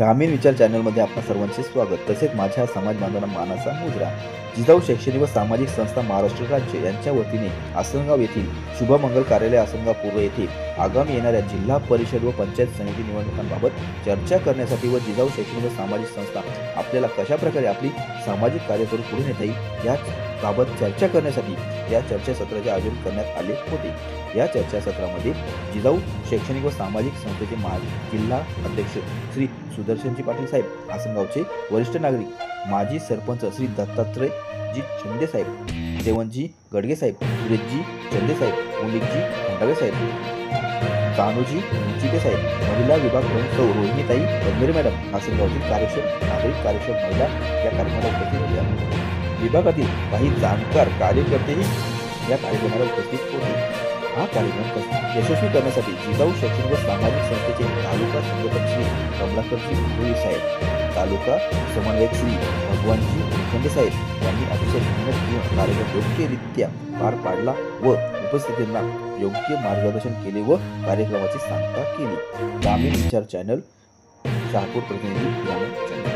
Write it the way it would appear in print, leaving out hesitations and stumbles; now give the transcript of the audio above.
ग्रामीण विचार चॅनलमध्ये आपणा सर्वांचे स्वागत। तसेच माझ्या समाज बांधवांना मानाचा मुजरा। जिजाऊ शैक्षणिक व सामाजिक संस्था महाराष्ट्र राज्य यांच्या वतीने आसनगाव येथील शुभमंगल कार्यालय आसनगाव पूर्व येथे आगामी येणाऱ्या जिल्हा परिषद व पंचायत समिती निवडणुकांबाबत चर्चा करण्यासाठी व जिजाऊ शैक्षणिक व सामाजिक संस्था आपल्याला कशा प्रकारे आपली सामाजिक कार्य करून पुढे नेता येईल याबाबत चर्चा करण्यासाठी या चर्चासत्राचे आयोजन करण्यात आले होते। या चर्चासत्रामध्ये जिजाऊ शैक्षणिक व सामाजिक संस्थेचे जिल्हा अध्यक्ष श्री सुदर्शनजी पाटील साहेब, आसनगावचे वरिष्ठ नागरिक माजी सरपंच श्री दत्तात्रय जी चंदे साहेब, देवनजी गडगे साहेब, सुरेशजी चंदे साहेब, मुलिकजी खंडावे साहेब, कान्होजी चिते साहेब, महिला विभाग प्रमुख सौ रोहिणीताई बनमेरे मॅडम, आसनगावतील कार्यक्षम नागरिक कार्यक्षम महिला या कार्यक्रमाला उपस्थित होत्या। विभागातील काही जाणकार कार्यकर्तेही या कार्यक्रमाला उपस्थित होते। हा कार्यक्रम यशस्वी करण्यासाठी जिजाऊ शैक्षणिक व सामाजिक संस्थेचे तालुका संघटक श्री कमलाकरजी भोई साहेब, तालुका समन्वयक श्री भगवानजी मुखंडे साहेब यांनी अतिशय मेहनत घेऊन कार्यक्रम योग्यरित्या पार पाडला व उपस्थितांना योग्य मार्गदर्शन केले व कार्यक्रमाची सांगता केली। ग्रामीण विचार चॅनल, शहापूर प्रतिनिधी ग्रामीण चॅनल।